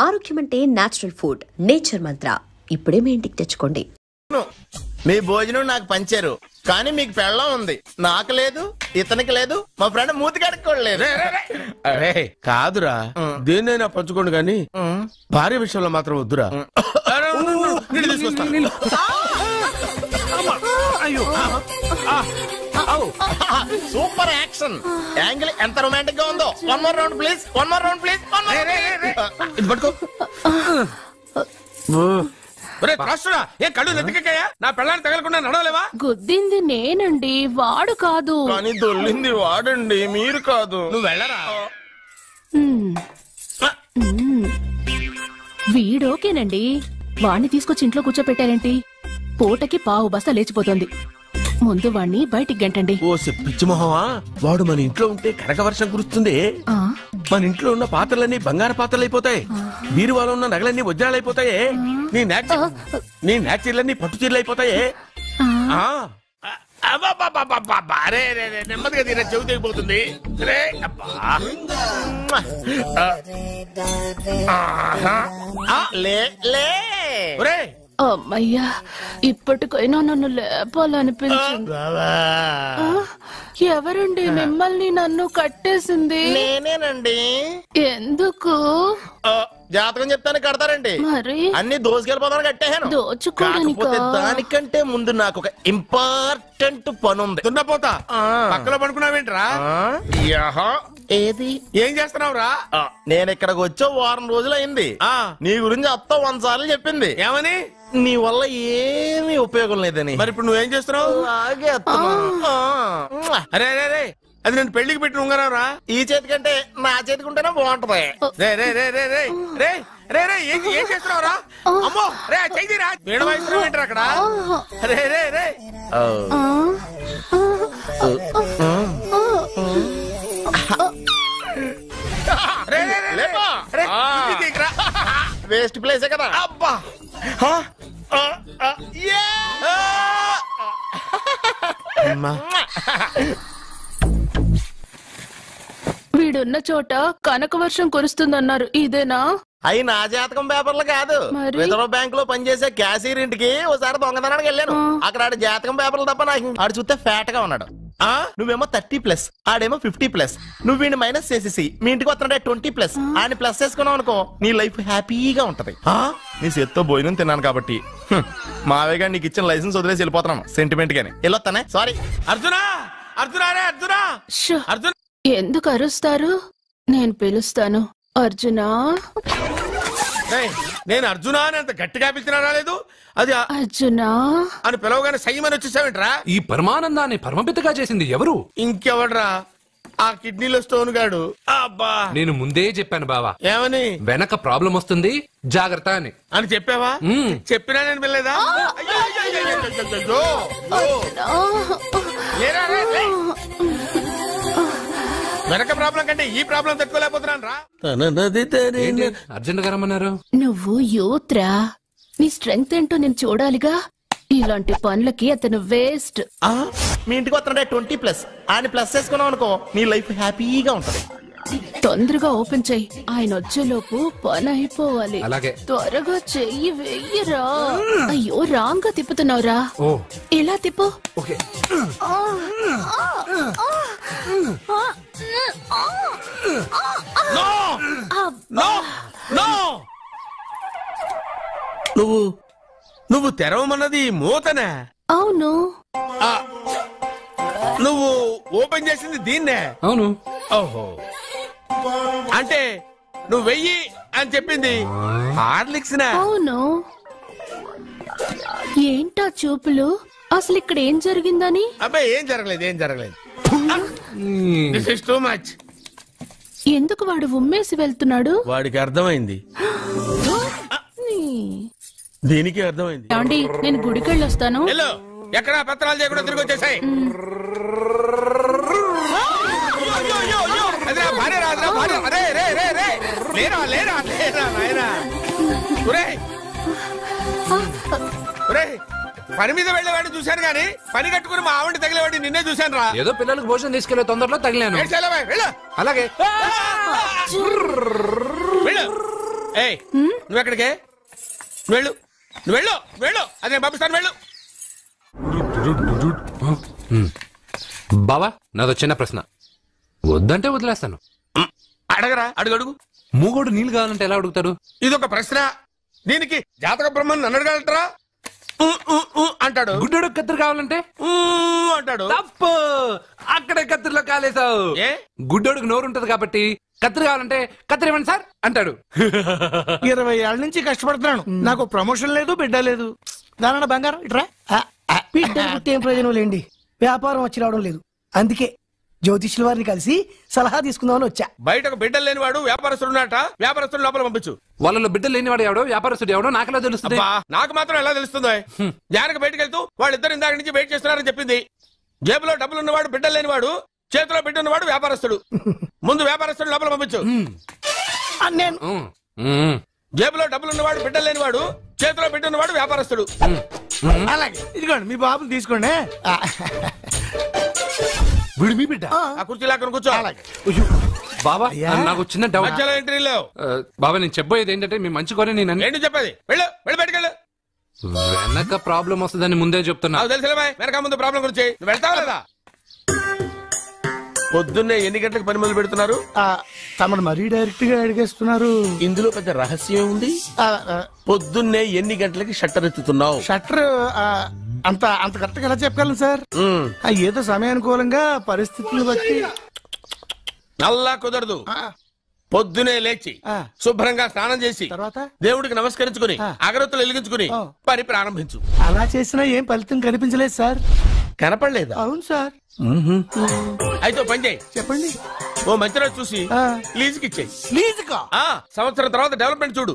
ఆరోగ్యం అంటే natural food. Nature మంత్ర ఇప్పుడే మీ ఇంటికి తెచ్చుకోండి. మీ భోజనం నాకు పంచారు, కానీ మీకు పెళ్ళం ఉంది, నాకు లేదు, ఇతనికి లేదు, మా ఫ్రెండ్ మూతి కడుక్కోలేదు. అరే కాదురా, దేన్నైనా పంచుకోండి కానీ భార్య విషయంలో మాత్రం వద్దురా. సూపర్ యాక్షన్ యాంగిల్ ఎంత రొమాంటిక్ గా ఉందో. One more round please, one more round please. ఇది పట్టుకో. ఏ కళ్ళు నెత్తికెక్కాయా? నా పెళ్ళాన్ని తగలకుండా నడవలేవా? గుద్దింది నేనండి, వాడు కాదు. కానీ దొల్లింది వాడండి, మీరు కాదు. నువ్వు వెళ్ళరా. వీడోకేనండి, వాణ్ణి తీసుకొచ్చి ఇంట్లో కూర్చోపెట్టారేంటి? పూటకి పావు బస్తా లేచిపోతుంది. ముందు వాణ్ణి బయటికి గంటండి. ఓ పిచ్చి మొహమా, వాడు మన ఇంట్లో ఉంటే కనక వర్షం కురుస్తుంది. మన ఇంట్లో ఉన్న పాత్రలన్నీ బంగారు పాత్రలు అయిపోతాయి, బీరువాలో ఉన్న నగలన్నీ వజ్రాలు అయిపోతాయి, నీ నాచీర్లన్నీ పట్టు చీరలు అయిపోతాయి. నెమ్మదిగా తీరా, చెవి తెగిపోతుంది. అమ్మయ్యా, ఇప్పటికైనా నన్ను లేపాలనిపించింది. ఎవరండి మిమ్మల్ని నన్ను కట్టేసింది? నేనేనండి. ఎందుకు? జాతకం చెప్తాను కడతారండి. మరి అన్ని దోసుకెళ్ళిపోతాను కట్టేహాను. కాకపోతే దానికంటే ముందు నాకు ఒక ఇంపార్టెంట్ పని ఉంది. తున్నపోతా పక్కలో పడుకున్నావేంట్రా? ఏది ఏం చేస్తున్నావురా? నేను ఇక్కడికి వచ్చో వారం రోజులు అయింది. నీ గురించి అత్త 100 సార్లు చెప్పింది. ఏమని? నీ వల్ల ఏమీ ఉపయోగం లేదని. మరి ఇప్పుడు నువ్వేం చేస్తున్నావు? అరే అరే రే, అది నేను పెళ్లికి పెట్టిన ఉంగరం రా. ఈ చేతి కంటే నా చేతికి ఉంటేనే బాగుంటది. ఏం చేస్తున్నావు రా? అమ్మో రే, చెయ్యిరా. వేడి వయసు ఏంటారు అక్కడ? రే రే రే వేస్ట్ ప్లేసే కదా. అబ్బా వీడున్న చోట కనక వర్షం కురుస్తుందన్నారు, ఇదేనా? అయి నా జాతకం పేపర్లు కాదు. రిజర్వ్ బ్యాంక్ లో పనిచేసే క్యాషియర్ ఇంటికి ఒకసారి దొంగతనానికి వెళ్ళాను. అక్కడ ఆడి జాతకం పేపర్లు తప్ప నాకు ఆడు చూస్తే ఫ్యాట్ గా ఉన్నాడు. నువ్వేమో 30+, ఆడేమో 50+. నువ్వు వీడిని మైనస్ చేసేసి మీ ఇంటికి వస్తున్నాడే 20+, ఆయన ప్లస్ చేసుకున్నావు అనుకో, నీ లైఫ్ హ్యాపీగా ఉంటది. నీ చేత్తో భోజనం తిన్నాను కాబట్టి మావేగా నీకు ఇచ్చిన లైసెన్స్ వదిలేసి వెళ్ళిపోతున్నాను సెంటిమెంట్ గాని. వెళ్ళొస్తానే. సారీ. అర్జునా, అర్జునా రే, అర్జునా, అర్జున్. ఎందుకు అరుస్తారు? నేను పిలుస్తాను. అర్జునా. నేను అర్జునా అని అంత గట్టిగా పిలిచినా రాలేదు. అది అర్జునా అని పిలవగానే సైమని వచ్చేసావేంట్రా? ఈ పరమానందాన్ని పరమపితగా చేసింది ఎవరు? ఇంకెవడ్రా? ఆ కిడ్నీలో స్టోన్ గాడు. అబ్బా, నేను ముందే చెప్పాను బావా. ఏమని? వెనక ప్రాబ్లం వస్తుంది, జాగ్రత్త అని చెప్పావా? చెప్పినా నేను వెళ్ళలేదా? వెనక ప్రాబ్లం కంటే ఈ ప్రాబ్లం తట్టుకోలేకపోతున్నాను రా. అర్జెంట్ గా రమ్మన్నారు. నువ్వు యూత్రా, నీ స్ట్రెంగ్త్ ఏంటో నేను చూడాలిగా. ఇలాంటి పనులకి అతను వేస్ట్. మీ ఇంటికి వస్తున్నాడే 20+, ఆయన ప్లస్ చేసుకున్నావు అనుకో, నీ లైఫ్ హ్యాపీగా ఉంటది. తొందరగా ఓపెన్ చెయ్యి, ఆయన వచ్చేలోపు పని అయిపోవాలి. అలాగే. త్వరగా చెయ్యి వెయ్యరా. అయ్యో, రాంగ్ గా తిప్పుతున్నావురా. ఇలా తిప్పు. ఓకే. నువ్వు తెరవమన్నది మూతనే? అవును. నువ్వు ఓపెన్ చేసింది దీన్నే? అవును. ఓహో, అంటే నువ్వు వెయ్యి అని చెప్పింది హార్లిక్స్? అవును. ఏంటా చూపులు? అసలు ఇక్కడ ఏం జరిగిందని? అబ్బాయి ఏం జరగలేదు, ఏం జరగలేదు. This is too much. ఎందుకు వాడు ఉమ్మేసి వెళ్తున్నాడు? వాడికి అర్థమైంది, దీనికి అర్థమైంది. ఏమండి, నేను గుడికెళ్ళి వస్తాను. ఎక్కడ పత్రాలు చేయకుండా తిరిగి వచ్చేసాయి. పని మీద వెళ్ళేవాడిని చూశాను గానీ పని కట్టుకుని మా ఆవిడ తగిలేవాడి నిన్నే చూశాను రా. ఏదో పిల్లలకు భోజనం తీసుకెళ్లే తొందరలో తగిలాను. అలాగే. ఏయ్ నువ్వెక్కడికే? వెళ్ళు వెళ్ళు వెళ్ళు, అదే పంపిస్తాను వెళ్ళు. బావా నాదో చిన్న ప్రశ్న, వద్దంటే వదిలేస్తాను. అడగరా, అడుగు అడుగు. మూగోడు నీళ్ళు కావాలంటే ఎలా అడుగుతాడు? ఇదొక ప్రశ్న. దీనికి జాతక బ్రహ్మను నన్ను అడగలటరా? అంటాడు. గుడ్డోడు కత్తిరి కావాలంటే అంటాడు. తప్పు, అక్కడే కత్తిరిలో కాలేసావు. ఏ? గుడ్డోడికి నోరు ఉంటది కాబట్టి కత్తిరి కావాలంటే కత్తిరి ఇవ్వండి సార్ అంటాడు. 20 ఏళ్ల నుంచి కష్టపడుతున్నాను, నాకు ప్రమోషన్ లేదు, బిడ్డ లేదు. దానన్న బంగారం ఇట్రా. బిడ్డ పుట్టి ఏం ప్రయోజనం లేండి, వ్యాపారం వచ్చి రావడం లేదు. అందుకే జ్యోతిష్యుల వారిని కలిసి సలహా తీసుకుందామని వచ్చా. బయటకు బిడ్డలు లేనివాడు వ్యాపారస్తుడు ఉన్నట, వ్యాపారస్తుడు లోపల పంపించు. వాళ్ళలో బిడ్డలు లేనివాడు ఎవడో వ్యాపారస్తుడు ఎవడో నాకెలా తెలుస్తుంది? నాకు మాత్రం ఎలా తెలుస్తుందో? జానకి బయటకు వెళ్తూ వాళ్ళిద్దరు ఇందాక నుంచి వెయిట్ చేస్తున్నారని చెప్పింది. జేబులో డబ్బులు ఉన్నవాడు బిడ్డలు లేనివాడు, చేతిలో బిడ్డ ఉన్నవాడు వ్యాపారస్తుడు. ముందు వ్యాపారస్తుడు లోపల పంపించు. జేబులో డబ్బులు ఉన్నవాడు బిడ్డలు లేనివాడు, చేతిలో బిడ్డ ఉన్నవాడు వ్యాపారస్తుడు. అలాగే ఇదిగోండి మీ బాబుని తీసుకోండి. వీడు మీ బిడ్డ? ఆ కుర్చీ లాక్కను కూర్చో. బాబా నాకు చిన్న డౌట్. మధ్యలో ఎంట్రీ లేవు. బాబా నేను చెప్పబోయేది ఏంటంటే మీ మంచి కోరే నేను ఏంటి చెప్పేది? వెళ్ళు వెళ్ళి బయటకు వెళ్ళు. వెనక ప్రాబ్లం వస్తుందని ముందే చెప్తున్నా. నాకు తెలుసులే వెనక ముందు ప్రాబ్లం గురించి. నువ్వు వెళ్తావా లేదా? పొద్దున్నే ఎన్ని గంటలకు పని మొదలు పెడుతున్నారు? తమను మరీ డైరెక్ట్ గా అడిగేస్తున్నారు. ఇందులో పెద్ద రహస్యం ఉంది. పొద్దున్నే ఎన్ని గంటలకి షట్టర్ ఎత్తుతున్నావు? షట్టర్ అంత కరెక్ట్ గా ఎలా చెప్పగలను సార్? ఏదో సమయానుకూలంగా పరిస్థితులు బట్టి. నల్లా కుదరదు. పొద్దునే లేచి శుభ్రంగా స్నానం చేసి తర్వాత దేవుడికి నమస్కరించుకుని అగరత్తులు వెలిగించుకుని పని ప్రారంభించు. అలా చేసినా ఏం ఫలితం కనిపించలేదు సార్. కనపడలేదా? అవును సార్. అయితే పని చేయి. చెప్పండి. ఓ మంచి రోజు చూసి లీజుకి ఇచ్చేయి. లీజుకా? సంవత్సరం తర్వాత డెవలప్మెంట్ చూడు.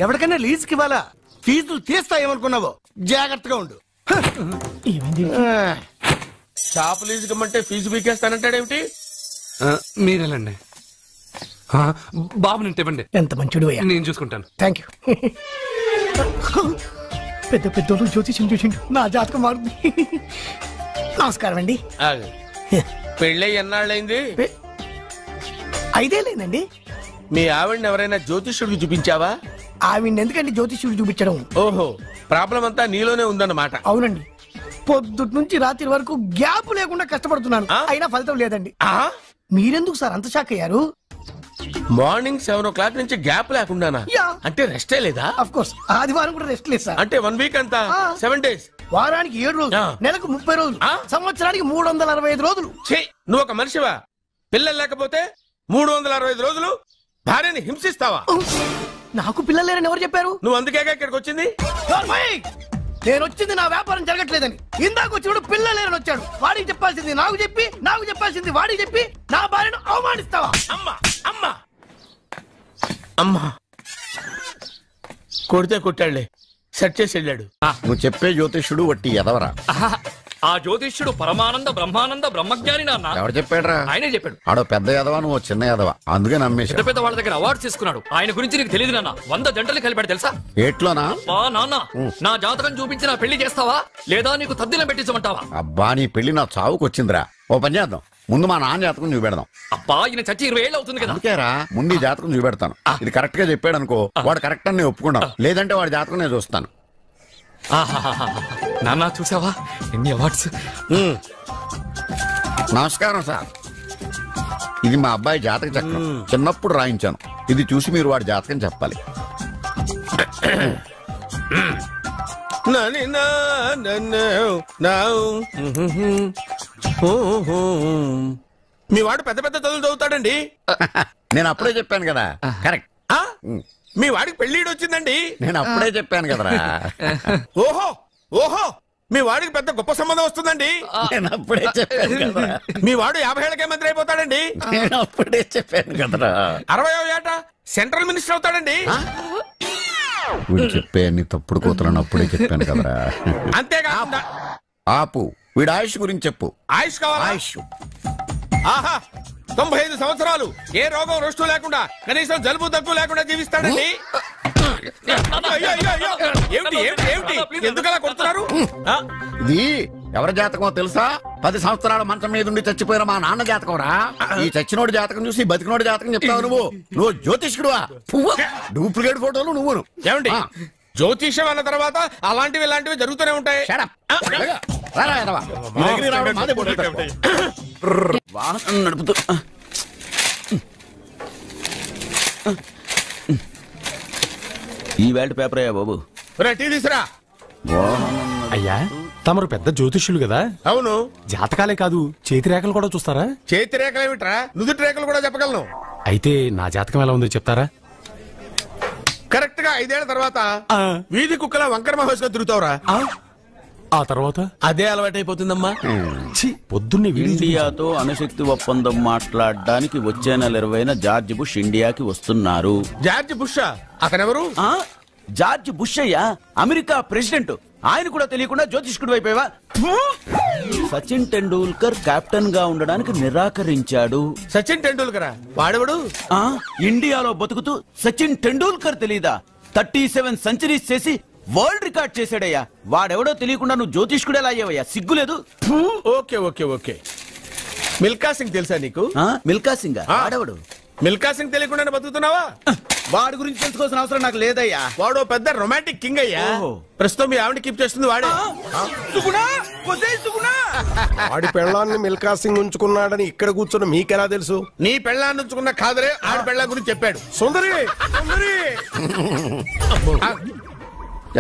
ఎవరికైనా లీజుకి ఇవ్వాలా? ఫీజులు తీస్తాయేమనుకున్నావో, జాగ్రత్తగా ఉండు. షాప్ లీజుకి ఇమ్మంటే ఫీజు పీకేస్తానంటాడేమిటి? మీరేలండి బాబు నేను ఇవ్వండి. ఎంత మంచిడు అయ్యా. నేను చూసుకుంటాను. Thank you. పెద్ద పెద్దోడు జ్యోతిష్యం చూసిండు, నా జాతకం మారుంది. నమస్కారం అండి. పెళ్ళై ఎన్నాళ్ళైంది? 5 ఏళ్ళైందండి. మీ ఆవిడని ఎవరైనా జ్యోతిష్యుడికి చూపించావా? ఆవిడ ఎందుకండి జ్యోతిష్యుడు చూపించడం? ఓహో, ప్రాబ్లం అంతా నీలోనే ఉందన్నమాట. అవునండి, పొద్దుటి నుంచి రాత్రి వరకు గ్యాప్ లేకుండా కష్టపడుతున్నాను, అయినా ఫలితం లేదండి. మీరెందుకు సార్ అంత షాక్ అయ్యారు? మార్నింగ్ 7 o'clock నుంచి గ్యాప్ లేకుండానా? అంటే రెస్టే లేదా? ఆఫ్ కోర్స్, ఆదివారం కూడా రెస్ట్ లేదు సార్. అంటే 1 week అంతా 7 days, వారానికి 7 రోజులు, నెలకు 30 రోజులు, సంవత్సరానికి 365 రోజులు. నువ్వు ఒక మనిషివా? పిల్లలు లేకపోతే 365 రోజులు భార్యని హింసిస్తావా? నాకు పిల్లలు లేరని ఎవరు చెప్పారు? నువ్వు అందుకేగా ఇక్కడికి వచ్చింది. నేను వచ్చింది నా వ్యాపారం జరగట్లేదని. ఇందాక వచ్చినప్పుడు పిల్లలు లేరని వచ్చాడు. వాడికి చెప్పాల్సింది నాకు చెప్పి, నాకు చెప్పాల్సింది వాడికి చెప్పి నా భార్యను అవమానిస్తావా? అమ్మా అమ్మా అమ్మా, కొడితే కొట్టాడులే, సెట్ చేసి వెళ్ళాడు. నువ్వు చెప్పే జ్యోతిష్యుడు వట్టి ఎదవరా? ఆ జ్యోతిష్యుడు పరమానంద బ్రహ్మానంద బ్రహ్మజ్ఞాని నాన్న. ఎవరు చెప్పాడురా? ఆయనే చెప్పాడు. ఆడో పెద్ద ఎదవా, నువ్వు చిన్న ఎదవా, అందుకే నమ్మేసి. పెద్ద పెద్ద వాళ్ళ దగ్గర అవార్డు తీసుకున్నాడు. ఆయన గురించి నీకు తెలియదు నాన్న. 100 జంటలు కలిపాడు తెలుసా? ఏట్లోనా? నాన్న, నా జాతకం చూపించి నా పెళ్లి చేస్తావా లేదా నీకు తద్దిలం పెట్టించమంటావా? అబ్బా, నీ పెళ్లి నా చావుకు వచ్చిందిరా. ఓ పని చేద్దాం, ముందు మా నాన్న జాతకం చూపెడదాం. అబ్బా, ఈయన చచ్చి 20 ఏళ్ళు అవుతుంది కదా. అందుకేరా ముందు ఈ జాతకం చూపెడతాను. ఇది కరెక్ట్ గా చెప్పాడు అనుకో, వాడు కరెక్ట్ అని నేను ఒప్పుకున్నాను. లేదంటే వాడి జాతకం నేను చూస్తాను. నాన్న చూసావా ఎన్ని అవార్డ్స్? నమస్కారం సార్, ఇది మా అబ్బాయి జాతక చక్రం. చిన్నప్పుడు రాయించాను. ఇది చూసి మీరు వాడి జాతకం చెప్పాలి. మీ వాడు పెద్ద పెద్ద చదువులు చదువుతాడండి. నేను అప్పుడే చెప్పాను కదా. కరెక్ట్. మీ వాడికి పెళ్లిడు వచ్చిందండి. నేను అప్పుడే చెప్పాను కదరా. ఓహో ఓహో, మీ వాడికి పెద్ద గొప్ప సంబంధం వస్తుందండి. నేను అప్పుడే చెప్పాను కదరా. మీ వాడు 50 ఏళ్ళకే మంత్రి అయిపోతాడండి. నేను అప్పుడే చెప్పాను కదరా. 60వ ఏట సెంట్రల్ మినిస్టర్ అవుతాడండి. వీడు చెప్పే అన్ని తప్పుడు కూతురని అప్పుడే చెప్పాను కదరా. అంతేకాకుండా ఆపు, వీడు ఆయుష్ గురించి చెప్పు. ఆయుష్ కావాలా? ఆయుష్ ఆహా, 95 సంవత్సరాలు ఏ రోగం రుష్టు లేకుండా, కనీసం జలుబు దగ్గు లేకుండా జీవిస్తాడండి. ఏమిటి ఏమిటి ఏమిటి, ఎందుకలా కొడుతున్నారు? ఇది ఎవరి జాతకమో తెలుసా? 10 సంవత్సరాల మంచం మీద ఉండి చచ్చిపోయిన మా నాన్న జాతకం రా. ఈ చచ్చినోడి జాతకం చూసి బతికినోడి జాతకం చెప్తావు నువ్వు జ్యోతిష్కుడువా? డూప్లికేట్ ఫోటోలు నువ్వు. ఏమండి జ్యోతిష్యం అన్న తర్వాత అలాంటివి ఇలాంటివి జరుగుతూనే ఉంటాయి. వాహనం నడుపుతూ ఈ వేల్ట్ పేపర్ అయ్యా బాబు. టీ తీసురా. అయ్యా తమరు పెద్ద జ్యోతిష్యులు కదా? అవును. జాతకాలే కాదు చేతి రేఖలు కూడా చూస్తారా? చేతి రేఖలు ఏమిట్రా, నుదుటి రేఖలు కూడా చెప్పగలను. అయితే నా జాతకం ఎలా ఉందో చెప్తారా? కరెక్ట్ గా 5 ఏళ్ల తర్వాత వీధి కుక్కల వంకర మహోత్సవం తిరుగుతావురా. ఆ తర్వాత అదే అలవాటైపోతుందమ్మా. పొద్దున్నే ఇండియాతో అణుశక్తి ఒప్పందం మాట్లాడడానికి వచ్చే నెల 20న జార్జ్ బుష్ ఇండియాకి వస్తున్నారు. జార్జ్ బుష్ అతనెవరు? జార్జ్ బుష్ అయ్యా, అమెరికా ప్రెసిడెంట్. ఆయన కూడా తెలియకుండా జ్యోతిష్కుడు అయిపోయావా? సచిన్ టెండూల్కర్ కెప్టెన్ గా ఉండడానికి నిరాకరించాడు. సచిన్ టెండూల్కర్ వాడెవడు? ఇండియాలో బతుకుతూ సచిన్ టెండూల్కర్ తెలీదా? 37 సెంచరీస్ చేసి వరల్డ్ రికార్డ్ చేశాడయ్యా. వాడెవడో తెలియకుండా నువ్వు జ్యోతిష్కుడు ఎలా అయ్యావయ్యా? సిగ్గులేదు. Okay okay okay. Milkha Singh తెలుసా నీకు? మిల్కా సింగ్ వాడెవడు? మిల్కా సింగ్ తెలియకుండా బతుకుతున్నావా? వాడి గురించి తెలుసుకోవాల్సిన అవసరం నాకు లేదయ్యా. వాడు పెద్ద రొమాంటిక్ కింగ్ అయ్యా. ప్రస్తుతం మీ ఆవిడ కీప్ చేస్తుంది వాడే. వాడి పెళ్ళాన్ని మిల్కా సింగ్ ఉంచుకున్నాడని ఇక్కడ కూర్చున్న మీకెలా తెలుసు? నీ పెళ్ళాన్ని ఉంచుకున్న కాదరే ఆడి పెళ్ళ గురించి చెప్పాడు. సుందరి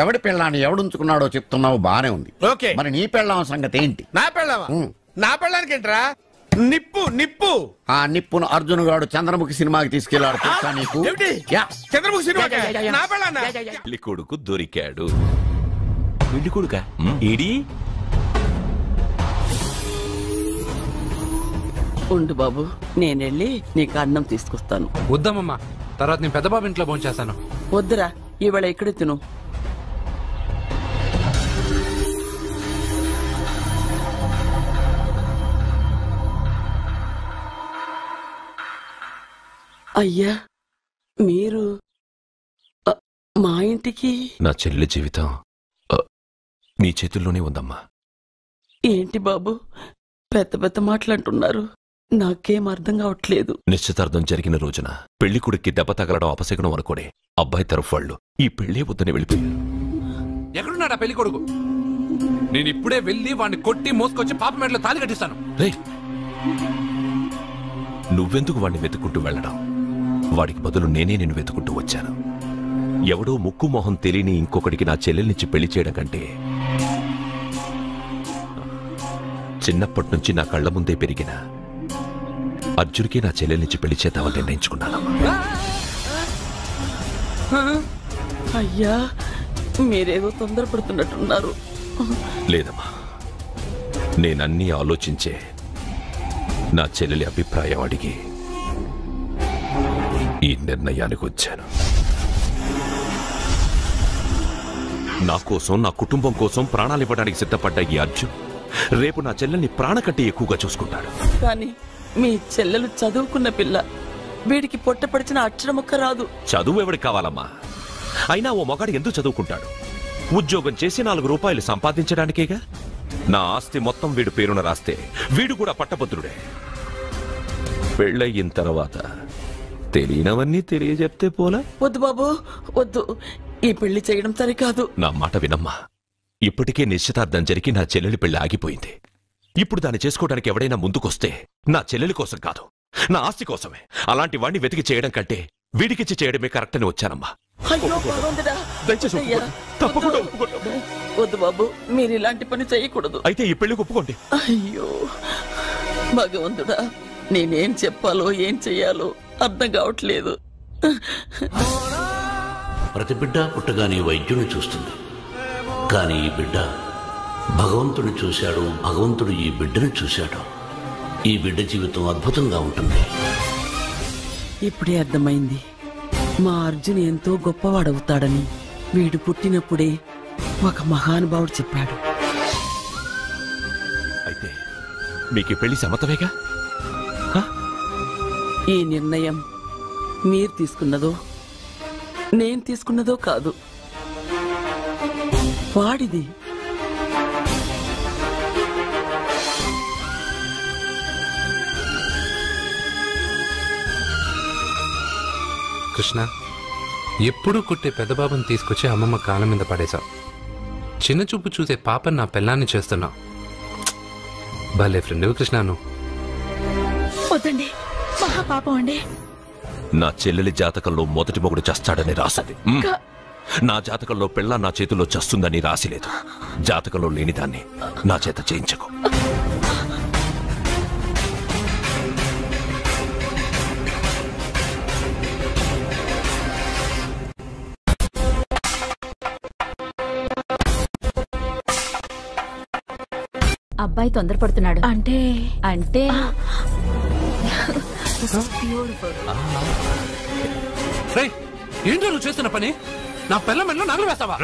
ఎవడి పెళ్ళాన్ని ఎవడుంచుకున్నాడో చెప్తున్నావు బానే ఉంది. ఓకే, మరి నీ పెళ్ళాం సంగతి ఏంటి? నా పెళ్ళావా? నా పెళ్ళానికి ఏంట్రా? నిప్పు నిప్పు. ఆ నిప్పును అర్జున్ గాడు చంద్రముఖి సినిమాకి తీసుకెళ్లాడు తెలుసా నీకు? చంద్రముఖి సినిమా నా పెళ్ళాన్నా? పెళ్లి కొడుకు దొరికాడు. పెళ్లి కొడుక ఈడి ఉండు బాబు, నేనెళ్ళి నీకు అన్నం తీసుకొస్తాను. వద్దమ్మా, తర్వాత నేను పెద్ద బాబు ఇంట్లో భోంచేస్తాను. వద్దురా, ఇవాళ ఇక్కడే తిను. అయ్యా, మీరు మా ఇంటికి? నా చెల్లి జీవితం మీ చేతుల్లోనే ఉందమ్మా. ఏంటి బాబు పెద్ద పెద్ద మాటలంటున్నారు? నాకేం అర్థం కావట్లేదు. నిశ్చితార్థం జరిగిన రోజున పెళ్లి కొడుక్కి దెబ్బ తగలడం అపశకునం అనుకోడే అబ్బాయి తరఫు వాళ్ళు ఈ పెళ్లే వద్దని వెళ్ళిపోయారు. ఎక్కడున్నాడా పెళ్లి కొడుకు? నేను ఇప్పుడే వెళ్ళి వాడిని కొట్టి మోసుకొచ్చి పాప మెడలో తాళి కట్టిస్తాను. రే, నువ్వెందుకు వాడిని వెతుక్కుంటూ వెళ్ళడం? వాడికి బదులు నేనే నిన్ను వెతుకుంటూ వచ్చాను. ఎవడో ముక్కు మొహం తెలియని ఇంకొకడికి నా చెల్లెల్నిచ్చి పెళ్లి చేయడం కంటే చిన్నప్పటి నుంచి నా కళ్ల ముందే పెరిగిన అర్జున్కి నా చెల్లెల్నిచ్చి పెళ్లి చేద్దామని నిర్ణయించుకున్నానమ్మా. అయ్యా, మీరేదో తొందరపడుతున్నట్టున్నారు. లేదమ్మా, నేనన్నీ ఆలోచించే నా చెల్లెలి అభిప్రాయం అడిగి ఈ నిర్ణయానికి వచ్చాను. నా కోసం, నా కుటుంబం కోసం ప్రాణాలు ఇవ్వడానికి సిద్ధపడ్డ ఈ అర్జున్ రేపు నా చెల్లెల్ని ప్రాణ కంటే ఎక్కువగా చూసుకుంటాడు. కానీ మీ చెల్లెలు చదువుకున్న పిల్ల, వీడికి పొట్టపడిచిన అక్షరముక్క రాదు. చదువు ఎవడికి కావాలమ్మా? అయినా ఓ మగాడు ఎందుకు చదువుకుంటాడు? ఉద్యోగం చేసి 4 రూపాయలు సంపాదించడానికేగా. నా ఆస్తి మొత్తం వీడు పేరున రాస్తే వీడు కూడా పట్టభద్రుడే. పెళ్ళయిన తర్వాత తెలియనవన్నీ తెలియజెప్తే పోలా? వద్దు బాబు, వద్దు. ఈ పెళ్లి చేయడం సరికాదు. నా మాట వినమ్మా. ఇప్పటికే నిశ్చితార్థం జరిగి నా చెల్లెలి పెళ్లి ఆగిపోయింది. ఇప్పుడు దాన్ని చేసుకోవడానికి ఎవడైనా ముందుకొస్తే నా చెల్లెలి కోసం కాదు, నా ఆస్తి కోసమే. అలాంటి వాణ్ణి వెతికి చేయడం కంటే వీడికిచ్చి చేయడమే కరెక్ట్ అని వచ్చానమ్మా. వద్దు బాబు, మీరు ఇలాంటి పని చేయకూడదు. అయితే ఈ పెళ్లికి ఒప్పుకోండి. అయ్యో భగవంతుడా, నేనేం చెప్పాలో ఏం చెయ్యాలో అర్థం కావట్లేదు. ప్రతి బిడ్డ పుట్టగానే వైద్యుని చూస్తుంది, కానీ ఈ బిడ్డ భగవంతుని చూశాడు. భగవంతుడు ఈ బిడ్డను చూశాడు. ఈ బిడ్డ జీవితం అద్భుతంగా ఉంటుంది. ఇప్పుడే అర్థమైంది, మా అర్జున్ ఎంతో గొప్పవాడవుతాడని. వీడు పుట్టినప్పుడే ఒక మహానుభావుడు చెప్పాడు. అయితే మీకు ఈ పెళ్లి సమ్మతమేగా? ఈ నిర్ణయం మీరు తీసుకున్నదో నేను తీసుకున్నదో కాదు, వాడిది. కృష్ణ, ఎప్పుడూ కుట్టే పెద్దబాబుని తీసుకొచ్చి అమ్మమ్మ కాలం మీద పడేశావు. చిన్న చూపు చూసే పాపని నా పెళ్ళాన్ని చేస్తున్నావు. భలే ఫ్రెండ్ కృష్ణ నువ్వు. వద్దండి, మహా పాపం అండి. నా చెల్లెలి జాతకంలో మొదటి మొగుడు చస్తాడని రాసింది. నా జాతకంలో పెళ్ళ నా చేతిలో చస్తుందని రాసిలేదు. జాతకంలో లేనిదాన్ని నా చేత చేయించకు. అబ్బాయి తొందరపడుతున్నాడు. అంటే ఏంటో నువ్వు చేస్తున్న పని? నా పిల్ల మెళ్ళో నగలు వేస్తావా?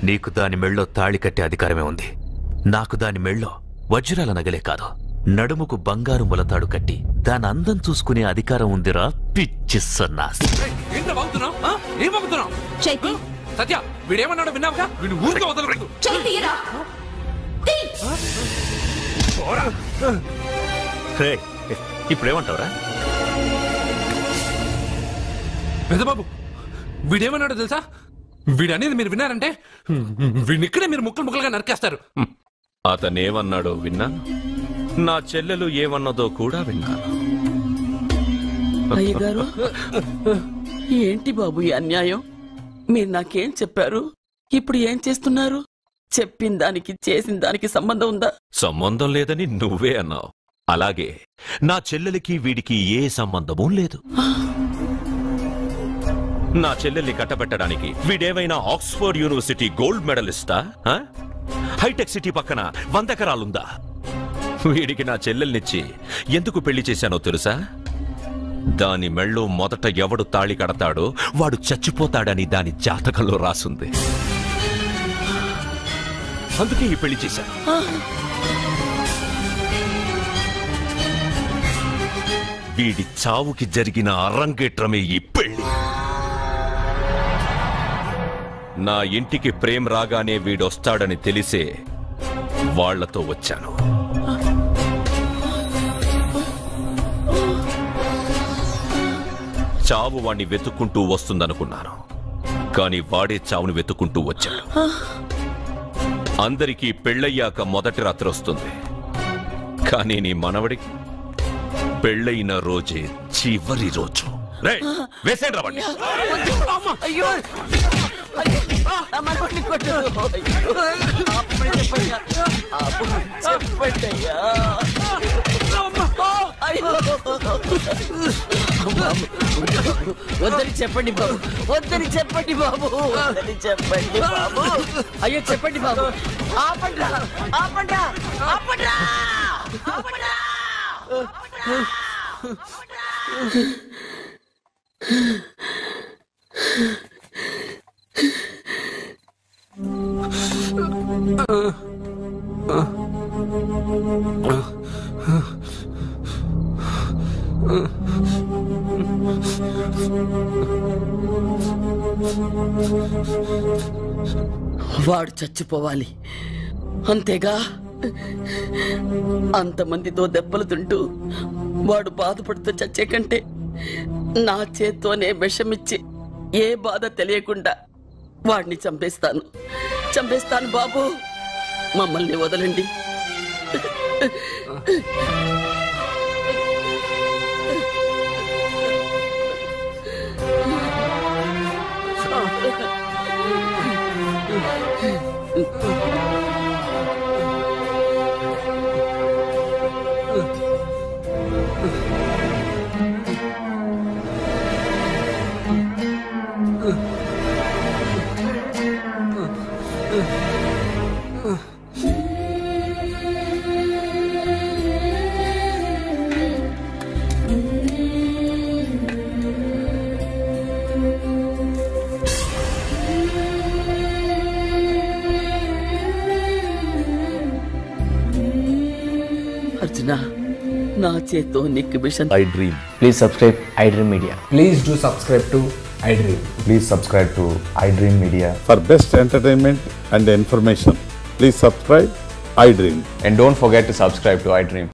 నీకు దాని మెళ్ళో తాళి కట్టే అధికారమే ఉంది. నాకు దాని మెళ్ళో వజ్రాల నగలే కాదు, నడుముకు బంగారు ములతాడు కట్టి దాని అందం చూసుకునే అధికారం ఉందిరా పిచ్చి సన్నాసి. సత్య, వీడేమన్నాడో విన్నావుగా? వీడు ఊరికే వదలలేదు. ఇప్పుడేమంటావురా? పెద్దబాబు, వీడేమన్నాడో తెలుసా? వీడనేది మీరు విన్నారంటే వీడినిక్కడే మీరు ముక్కలు ముక్కలుగా నరికేస్తారు. అతనేమన్నాడో విన్నా, నా చెల్లెలు ఏమన్నదో కూడా విన్నాను. అయ్యగారు, ఏంటి బాబు ఈ అన్యాయం? మీరు నాకేం చెప్పారు? ఇప్పుడు ఏం చేస్తున్నారు? చెప్పిన దానికి చేసిన దానికి సంబంధం ఉందా? సంబంధం లేదని నువ్వే అన్నావు. అలాగే నా చెల్లెలికి వీడికి ఏ సంబంధమూ లేదు. నా చెల్లెల్ని కట్టబెట్టడానికి వీడేమైనా ఆక్స్ఫర్డ్ యూనివర్సిటీ గోల్డ్ మెడలిస్టా? హైటెక్ సిటీ పక్కన 100 ఎకరాలుందా? వీడికి నా చెల్లెల్నిచ్చి ఎందుకు పెళ్లి చేశానో తెలుసా? దాని మెళ్ళో మొదట ఎవడు తాళి కడతాడో వాడు చచ్చిపోతాడని దాని జాతకంలో రాసుంది. అందుకే ఈ పెళ్లి చేశాను. వీడి చావుకి జరిగిన అరంగేట్రమే ఈ పెళ్లి. నా ఇంటికి ప్రేమ్ రాగానే వీడొస్తాడని తెలిసే వాళ్లతో వచ్చాను. చావు వాణ్ణి వెతుక్కుంటూ వస్తుందనుకున్నాను, కానీ వాడే చావుని వెతుక్కుంటూ వచ్చాడు. అందరికీ పెళ్ళయ్యాక మొదటి రాత్రి వస్తుంది, కానీ నీ మనవడికి పెళ్ళైన రోజే చివరి రోజు. వేసేండి రావండి. వద్దని చెప్పండి బాబు, వద్దని చెప్పండి బాబు, వద్దని చెప్పండి బాబు. అయ్యో చెప్పండి బాబు. ఆపండ్రా, ఆపండ్రా, ఆపండ్రా, ఆపండ్రా. వాడు చచ్చిపోవాలి అంతేగా. అంతమందితో దెబ్బలు తింటూ వాడు బాధపడుతూ చచ్చే కంటే నా చేత్తోనే విషమిచ్చి ఏ బాధ తెలియకుండా వాడిని చంపేస్తాను, చంపేస్తాను బాబు. మమ్మల్ని వదలండి. అర్జున, నా చేత్తో నీకు విషయం. I dream. Please subscribe iDream Media. Please do subscribe to iDream. Please subscribe to iDream Media. For best entertainment and information, please subscribe iDream. And don't forget to subscribe to iDream.